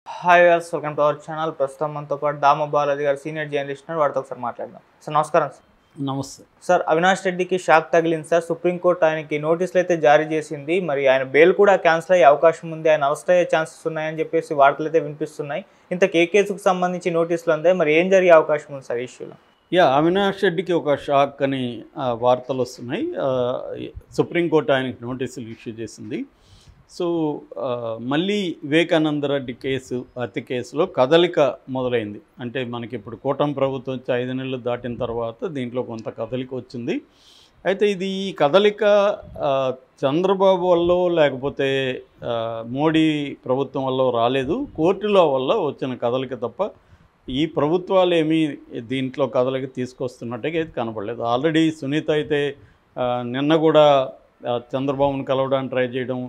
Hi viewers, welcome to our channel. ప్రస్తుతం మనతో పాటు దామ బాలాజీ గారు సీనియర్ జర్నలిస్ట్ ఉన్నారు. వారితో ఒకసారి మాట్లాడదాం. సార్ నమస్కారం. నమస్తే సార్, అవినాష్ రెడ్డికి షాక్ తగిలింది సార్. సుప్రీంకోర్టు ఆయనకి నోటీసులు అయితే జారీ చేసింది. మరి ఆయన బెయిల్ కూడా క్యాన్సిల్ అయ్యే అవకాశం ఉంది, ఆయన అరెస్ట్ అయ్యే ఛాన్సెస్ ఉన్నాయని చెప్పేసి వార్తలు అయితే వినిపిస్తున్నాయి. ఇంతకు ఏ కేసుకు సంబంధించి నోటీసులు అందాయి, మరి ఏం జరిగే అవకాశం ఉంది సార్ ఇష్యూలో? అవినాష్ రెడ్డికి ఒక షాక్ అని వార్తలు వస్తున్నాయి. సుప్రీంకోర్టు ఆయనకి నోటీసులు ఇష్యూ చేసింది. సో మళ్ళీ వివేకానంద రెడ్డి కేసు హత్య కేసులో కదలిక మొదలైంది. అంటే మనకి ఇప్పుడు కూటమి ప్రభుత్వం వచ్చి 5 నెలలు దాటిన తర్వాత దీంట్లో కొంత కదలిక వచ్చింది. అయితే ఇది ఈ కదలిక చంద్రబాబు వల్ల లేకపోతే మోడీ ప్రభుత్వం వల్ల రాలేదు, కోర్టుల వల్ల వచ్చిన కదలిక తప్ప ఈ ప్రభుత్వాలు ఏమీ దీంట్లో కదలిక తీసుకొస్తున్నట్టుగా అయితే కనపడలేదు. ఆల్రెడీ సునీత అయితే నిన్న కూడా చంద్రబాబును కలవడానికి ట్రై చేయడం,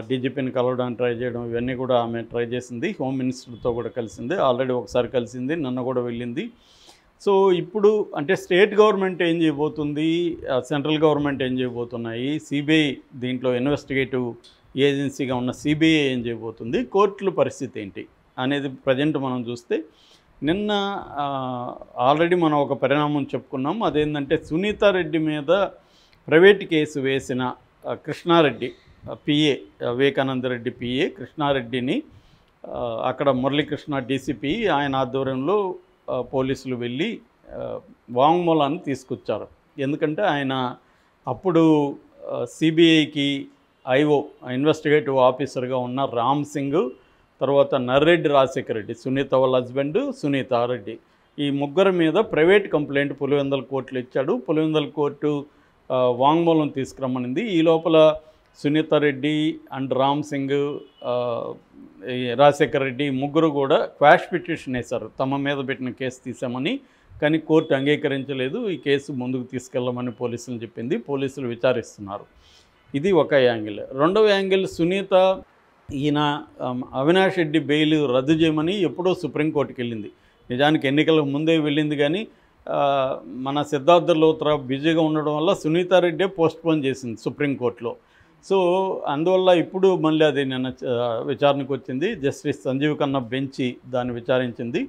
డీజీపీని కలవడానికి ట్రై చేయడం, ఇవన్నీ కూడా ఆమె ట్రై చేసింది. హోమ్ మినిస్టర్తో కూడా కలిసింది, ఆల్రెడీ ఒకసారి కలిసింది, నిన్న కూడా వెళ్ళింది. సో ఇప్పుడు అంటే స్టేట్ గవర్నమెంట్ ఏం చేయబోతుంది, సెంట్రల్ గవర్నమెంట్ ఏం చేయబోతున్నాయి, సిబిఐ దీంట్లో ఇన్వెస్టిగేటివ్ ఏజెన్సీగా ఉన్న సిబిఐ ఏం చేయబోతుంది, కోర్టుల పరిస్థితి ఏంటి అనేది ప్రజెంట్ మనం చూస్తే, నిన్న ఆల్రెడీ మనం ఒక పరిణామం చెప్పుకున్నాం. అదేంటంటే సునీత రెడ్డి మీద ప్రైవేట్ కేసు వేసిన కృష్ణారెడ్డి పిఏ, వివేకానంద రెడ్డి పిఏ కృష్ణారెడ్డిని అక్కడ మురళీకృష్ణ డీసీపీ ఆయన ఆధ్వర్యంలో పోలీసులు వెళ్ళి వాంగ్మూలాన్ని తీసుకొచ్చారు. ఎందుకంటే ఆయన అప్పుడు సిబిఐకి ఐఓ ఇన్వెస్టిగేటివ్ ఆఫీసర్గా ఉన్న రామ్ సింగ్, తర్వాత నర్రెడ్డి రాజశేఖర రెడ్డి, సునీత వాళ్ళ హస్బెండ్ సునీత రెడ్డి, ఈ ముగ్గురు మీద ప్రైవేట్ కంప్లైంట్ పులివెందుల కోర్టులు ఇచ్చాడు. పులివెందుల కోర్టు వాంగ్మూలం తీసుకురమ్మనింది. ఈ లోపల సునీత రెడ్డి అండ్ రామ్ సింగ్, రాజశేఖర రెడ్డి ముగ్గురు కూడా క్వాష్ పిటిషన్ వేశారు, తమ మీద పెట్టిన కేసు తీసామని. కానీ కోర్టు అంగీకరించలేదు. ఈ కేసు ముందుకు తీసుకెళ్ళమని పోలీసులు చెప్పింది. పోలీసులు విచారిస్తున్నారు. ఇది ఒక యాంగిల్. రెండవ యాంగిల్, సునీత ఈయన అవినాష్ రెడ్డి బెయిల్ రద్దు చేయమని ఎప్పుడో సుప్రీంకోర్టుకి వెళ్ళింది. నిజానికి ఎన్నికలకు ముందే వెళ్ళింది, కానీ మన సిద్ధార్థ లోత్రా బిజీగా ఉండడం వల్ల సునీతారెడ్డే పోస్ట్పోన్ చేసింది సుప్రీంకోర్టులో. సో అందువల్ల ఇప్పుడు మళ్ళీ అది నిన్న విచారణకు వచ్చింది. జస్టిస్ సంజీవ్ ఖన్నా బెంచి దాన్ని విచారించింది.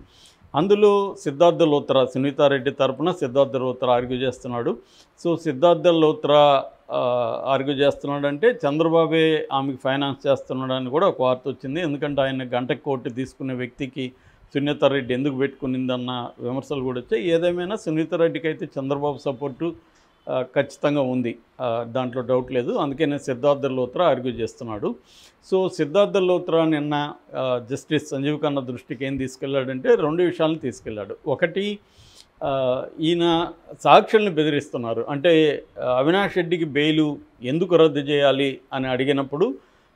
అందులో సిద్ధార్థ లోత్రా, సునీతారెడ్డి తరపున సిద్ధార్థ లోత్రా ఆర్గ్యూ చేస్తున్నాడు. సో సిద్ధార్థ లోత్రా ఆర్గ్యూ చేస్తున్నాడంటే చంద్రబాబే ఆమెకు ఫైనాన్స్ చేస్తున్నాడని కూడా ఒక వార్త వచ్చింది. ఎందుకంటే ఆయన గంటకు కోటి తీసుకునే వ్యక్తికి సునీతారెడ్డి ఎందుకు పెట్టుకునిందన్న విమర్శలు కూడా వచ్చాయి. ఏదేమైనా సునీతారెడ్డికి అయితే చంద్రబాబు సపోర్టు ఖచ్చితంగా ఉంది, దాంట్లో డౌట్ లేదు. అందుకనే సిద్ధార్థ లోత్రా ఆర్గ్యూ చేస్తున్నాడు. సో సిద్ధార్థ లోత్రా నిన్న జస్టిస్ సంజీవ్ ఖన్నా దృష్టికి ఏం తీసుకెళ్ళాడంటే 2 విషయాలను తీసుకెళ్ళాడు. ఒకటి, ఈయన సాక్షుల్ని బెదిరిస్తున్నారు. అంటే అవినాష్ రెడ్డికి బెయిలు ఎందుకు రద్దు చేయాలి అని అడిగినప్పుడు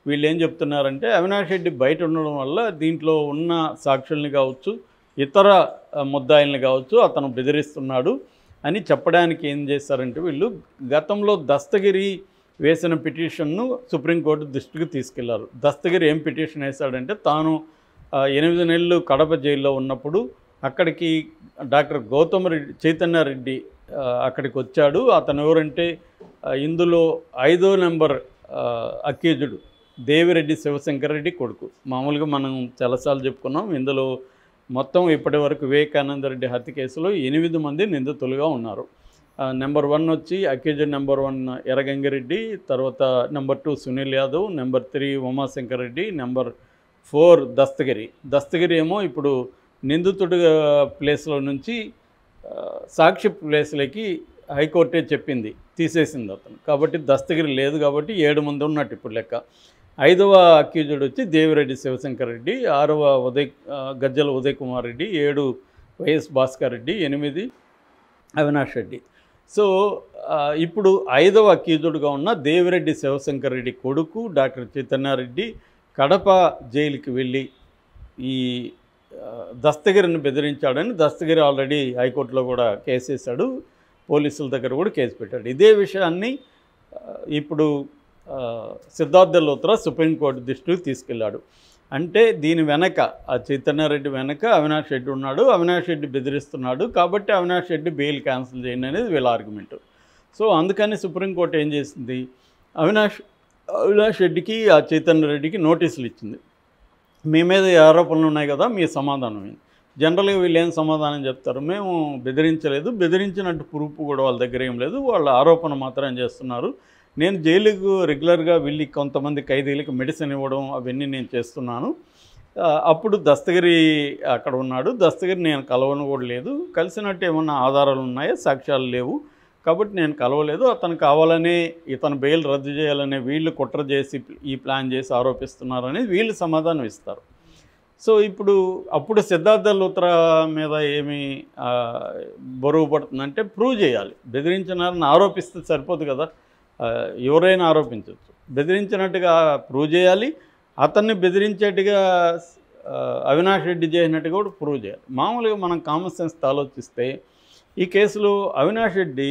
వీళ్ళు ఏం చెప్తున్నారంటే, అవినాష్ రెడ్డి బయట ఉండడం వల్ల దీంట్లో ఉన్న సాక్షుల్ని కావచ్చు, ఇతర ముద్దాయిల్ని కావచ్చు అతను బెదిరిస్తున్నాడు అని చెప్పడానికి ఏం చేశారంటే, వీళ్ళు గతంలో దస్తగిరి వేసిన పిటిషన్ను సుప్రీంకోర్టు దృష్టికి తీసుకెళ్లారు. దస్తగిరి ఏం పిటిషన్ వేశాడంటే, తాను 8 నెలలు కడప జైల్లో ఉన్నప్పుడు అక్కడికి డాక్టర్ గౌతమ్ రెడ్డి, చైతన్యారెడ్డి అక్కడికి వచ్చాడు. అతను ఎవరంటే ఇందులో 5వ నెంబర్ అక్యూజ్డ్ దేవిరెడ్డి శివశంకర్ రెడ్డి కొడుకు. మామూలుగా మనం చాలాసార్లు చెప్పుకున్నాం, ఇందులో మొత్తం ఇప్పటి వరకు వివేకానంద రెడ్డి హత్య కేసులో 8 మంది నిందితులుగా ఉన్నారు. నెంబర్ 1 వచ్చి అక్యూజ్డ్ నెంబర్ 1 ఎర్రగంగిరెడ్డి, తర్వాత number 2 Sunil Yadav, number 3 Umashankar Reddy, number 4 Dastagiri ఏమో ఇప్పుడు నిందితుడి ప్లేస్లో నుంచి సాక్షి ప్లేస్లోకి హైకోర్టే చెప్పింది, తీసేసింది అతను. కాబట్టి దస్తగిరి లేదు, కాబట్టి 7 మంది ఉన్నట్టు ఇప్పుడు లెక్క. 5వ అక్యూజ్డ్ వచ్చి దేవిరెడ్డి శివశంకర్ రెడ్డి, 6వ గజ్జల ఉదయ్ కుమార్ రెడ్డి, 7 వైఎస్ భాస్కర్ రెడ్డి, 8 అవినాష్ రెడ్డి. సో ఇప్పుడు 5వ అక్యూజ్డ్గా ఉన్న దేవిరెడ్డి శివశంకర్ రెడ్డి కొడుకు డాక్టర్ చైతన్యారెడ్డి కడప జైలుకి వెళ్ళి ఈ దస్తగిరిని బెదిరించాడని దస్తగిరి ఆల్రెడీ హైకోర్టులో కూడా కేసు వేశాడు, పోలీసుల దగ్గర కూడా కేసు పెట్టాడు. ఇదే విషయాన్ని ఇప్పుడు సిద్ధార్థ లోత్రా సుప్రీంకోర్టు దృష్టికి తీసుకెళ్లాడు. అంటే దీని వెనక ఆ చైతన్యారెడ్డి వెనక అవినాష్ రెడ్డి ఉన్నాడు, అవినాష్ రెడ్డి బెదిరిస్తున్నాడు, కాబట్టి అవినాష్ రెడ్డి బెయిల్ క్యాన్సిల్ చేయండి అనేది వీళ్ళ ఆర్గ్యుమెంట్. సో అందుకని సుప్రీంకోర్టు ఏం చేసింది, అవినాష్ రెడ్డికి ఆ చైతన్య రెడ్డికి నోటీసులు ఇచ్చింది. మీ మీద ఈ ఆరోపణలు ఉన్నాయి కదా, మీ సమాధానం ఏంటి? జనరల్గా వీళ్ళు ఏం సమాధానం చెప్తారు, మేము బెదిరించలేదు, బెదిరించినట్టు ప్రూఫ్ కూడా వాళ్ళ దగ్గర ఏం లేదు, వాళ్ళ ఆరోపణ మాత్రం చేస్తున్నారు, నేను జైలుకు రెగ్యులర్గా వెళ్ళి కొంతమంది ఖైదీలకు మెడిసిన్ ఇవ్వడం అవన్నీ నేను చేస్తున్నాను. అప్పుడు దస్తగిరి అక్కడ ఉన్నాడు, దస్తగిరి నేను కలవను కూడా లేదు, కలిసినట్టు ఏమన్నా ఆధారాలు ఉన్నాయా, సాక్ష్యాలు లేవు, కాబట్టి నేను కలవలేదు, అతను కావాలనే ఇతను బెయిల్ రద్దు చేయాలనే వీళ్ళు కుట్ర చేసి ఈ ప్లాన్ చేసి ఆరోపిస్తున్నారని వీళ్ళు సమాధానం ఇస్తారు. సో అప్పుడు సిద్ధార్థ లూత్రా మీద ఏమి బరువు పడుతుందంటే ప్రూవ్ చేయాలి. బెదిరించినారని ఆరోపిస్తే సరిపోదు కదా, ఎవరైనా ఆరోపించవచ్చు, బెదిరించినట్టుగా ప్రూవ్ చేయాలి, అతన్ని బెదిరించేట్టుగా అవినాష్ రెడ్డి చేసినట్టుగా కూడా ప్రూవ్ చేయాలి. మామూలుగా మనం కామన్ సెన్స్తో ఆలోచిస్తే ఈ కేసులో అవినాష్ రెడ్డి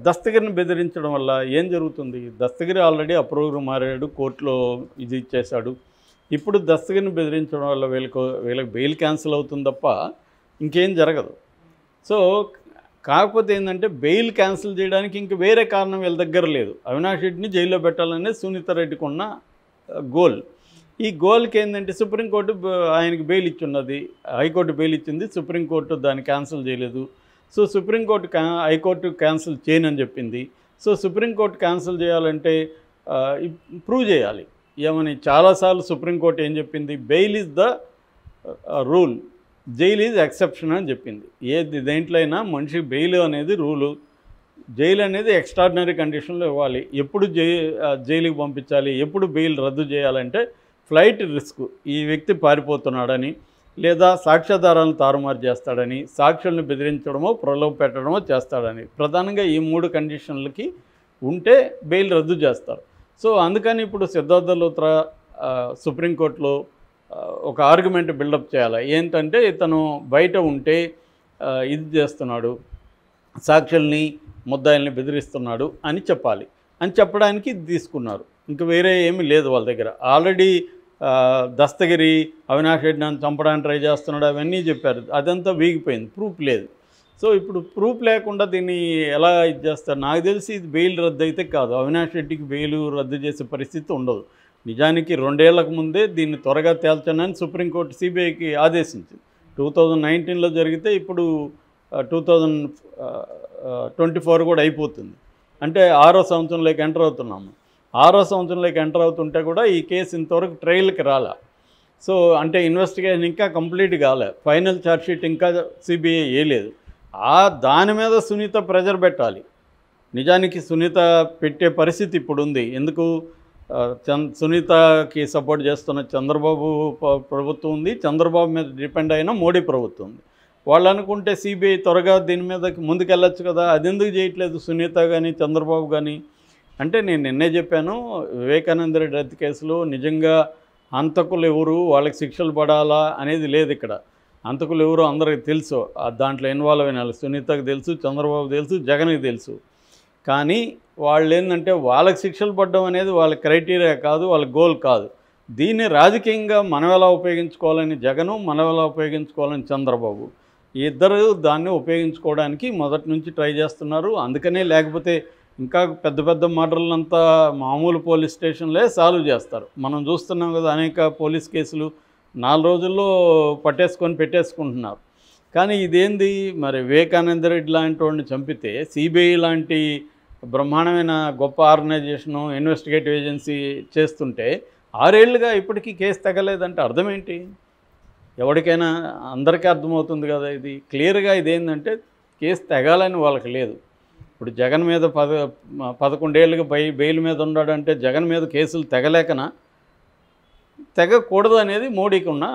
దస్తగిరిని బెదిరించడం వల్ల ఏం జరుగుతుంది? దస్తగిరి ఆల్రెడీ అప్రూవర్ మారాడు, కోర్టులో ఇది ఇచ్చేశాడు. ఇప్పుడు దస్తగిరిని బెదిరించడం వల్ల వీళ్ళకి బెయిల్ క్యాన్సిల్ అవుతుంది తప్ప ఇంకేం జరగదు. సో కాకపోతే ఏంటంటే బెయిల్ క్యాన్సిల్ చేయడానికి ఇంక వేరే కారణం వీళ్ళ దగ్గర లేదు. అవినాష్ రెడ్డిని జైల్లో పెట్టాలనేది సునీత రెడ్డికి ఉన్న గోల్. ఈ గోల్కి ఏంటంటే సుప్రీంకోర్టు ఆయనకి బెయిల్ ఇచ్చున్నది, హైకోర్టు బెయిల్ ఇచ్చింది, సుప్రీంకోర్టు దాన్ని క్యాన్సిల్ చేయలేదు. సో సుప్రీంకోర్టు హైకోర్టు క్యాన్సిల్ చేయనని చెప్పింది. సో సుప్రీంకోర్టు క్యాన్సిల్ చేయాలంటే ప్రూవ్ చేయాలి. ఏమని చాలాసార్లు సుప్రీంకోర్టు ఏం చెప్పింది, bail is the rule, jail is exception అని చెప్పింది. దేంట్లో అయినా మనిషి బెయిల్ అనేది రూలు, జైలు అనేది ఎక్స్ట్రాడినరీ కండిషన్లో ఇవ్వాలి. ఎప్పుడు జైలుకి పంపించాలి, ఎప్పుడు బెయిల్ రద్దు చేయాలంటే ఫ్లైట్ రిస్క్, ఈ వ్యక్తి పారిపోతున్నాడని లేదా సాక్ష్యాధారాలను తారుమారు చేస్తాడని, సాక్షులను బెదిరించడమో ప్రలోభ పెట్టడమో చేస్తాడని, ప్రధానంగా ఈ 3 కండిషన్లకి ఉంటే బెయిల్ రద్దు చేస్తారు. సో అందుకని ఇప్పుడు సిద్ధార్థ లూత్రా సుప్రీంకోర్టులో ఒక ఆర్గ్యుమెంట్ బిల్డప్ చేయాలి. ఏంటంటే ఇతను బయట ఉంటే ఇది చేస్తున్నాడు, సాక్షుల్ని ముద్దాయిల్ని బెదిరిస్తున్నాడు అని చెప్పాలి. అని చెప్పడానికి ఇది తీసుకున్నారు, ఇంక వేరే ఏమీ లేదు వాళ్ళ దగ్గర. ఆల్రెడీ దస్తగిరి అవినాష్ రెడ్డి నన్ను చంపడానికి ట్రై చేస్తున్నాడు అవన్నీ చెప్పారు, అదంతా వీగిపోయింది, ప్రూఫ్ లేదు. సో ఇప్పుడు ప్రూఫ్ లేకుండా దీన్ని ఎలా ఇది చేస్తారు? నాకు తెలిసి ఇది బెయిల్ రద్దు అయితే కాదు, అవినాష్ రెడ్డికి బెయిల్ రద్దు చేసే పరిస్థితి ఉండదు. నిజానికి 2 ఏళ్లకు ముందే దీన్ని త్వరగా తేల్చనని సుప్రీంకోర్టు సిబిఐకి ఆదేశించింది. 2019లో జరిగితే ఇప్పుడు 2024 కూడా అయిపోతుంది, అంటే 6వ సంవత్సరంలోకి ఎంటర్ అవుతున్నాము. 6వ సంవత్సరంలోకి ఎంటర్ అవుతుంటే కూడా ఈ కేసు ఇంతవరకు ట్రయల్కి రాలే. సో అంటే ఇన్వెస్టిగేషన్ ఇంకా కంప్లీట్ కాలే, ఫైనల్ ఛార్జ్షీట్ ఇంకా సిబిఐ వేయలేదు. దాని మీద సునీత ప్రెజర్ పెట్టాలి. నిజానికి సునీత పెట్టే పరిస్థితి ఇప్పుడు ఉంది. ఎందుకు? సునీతకి సపోర్ట్ చేస్తున్న చంద్రబాబు ప్రభుత్వం ఉంది, చంద్రబాబు మీద డిపెండ్ అయిన మోడీ ప్రభుత్వం ఉంది. వాళ్ళు అనుకుంటే సిబిఐ త్వరగా దీని మీద ముందుకెళ్ళచ్చు కదా, అది ఎందుకు చేయట్లేదు సునీత కానీ చంద్రబాబు కానీ? అంటే నేను నిన్నే చెప్పాను, వివేకానంద రెడ్డి హత్య కేసులో నిజంగా హంతకులు ఎవరు, వాళ్ళకి శిక్షలు పడాలా అనేది లేదు ఇక్కడ. హంతకులు ఎవరు అందరికీ తెలుసు, దాంట్లో ఇన్వాల్వ్ అయిన సునీతకు తెలుసు, చంద్రబాబు తెలుసు, జగన్కి తెలుసు. కానీ వాళ్ళు ఏంటంటే వాళ్ళకి శిక్షలు పడడం అనేది వాళ్ళ క్రైటీరియా కాదు, వాళ్ళ గోల్ కాదు. దీన్ని రాజకీయంగా మనం ఎలా ఉపయోగించుకోవాలని జగను, మనం ఎలా ఉపయోగించుకోవాలని చంద్రబాబు, ఈ ఇద్దరు దాన్ని ఉపయోగించుకోవడానికి మొదటి నుంచి ట్రై చేస్తున్నారు. అందుకనే లేకపోతే ఇంకా పెద్ద పెద్ద మర్డర్లంతా మామూలు పోలీస్ స్టేషన్లే సాల్వ్ చేస్తారు. మనం చూస్తున్నాం కదా, అనేక పోలీస్ కేసులు 4 రోజుల్లో పెట్టేసుకుంటున్నారు. కానీ ఇదేంది మరి, వివేకానంద రెడ్డి లాంటి వాడిని చంపితే సిబిఐ లాంటి బ్రహ్మాండమైన గొప్ప ఆర్గనైజేషను ఇన్వెస్టిగేటివ్ ఏజెన్సీ చేస్తుంటే 6 ఏళ్ళుగా ఇప్పటికీ కేసు తగ్గలేదంటే అర్థం ఏంటి? ఎవరికైనా అందరికీ అర్థమవుతుంది కదా. ఇది క్లియర్గా ఇదేంటంటే కేసు తెగాలని వాళ్ళకి లేదు. ఇప్పుడు జగన్ మీద 11 ఏళ్ళుగా బెయిల్ మీద ఉన్నాడంటే జగన్ మీద కేసులు తెగకూడదు అనేది మోడీకి ఉన్న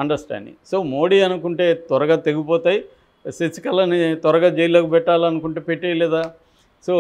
అండర్స్టాండింగ్. సో మోడీ అనుకుంటే త్వరగా తెగిపోతాయి, శశికళని త్వరగా జైల్లోకి పెట్టాలనుకుంటే పెట్టేయలేదా? సో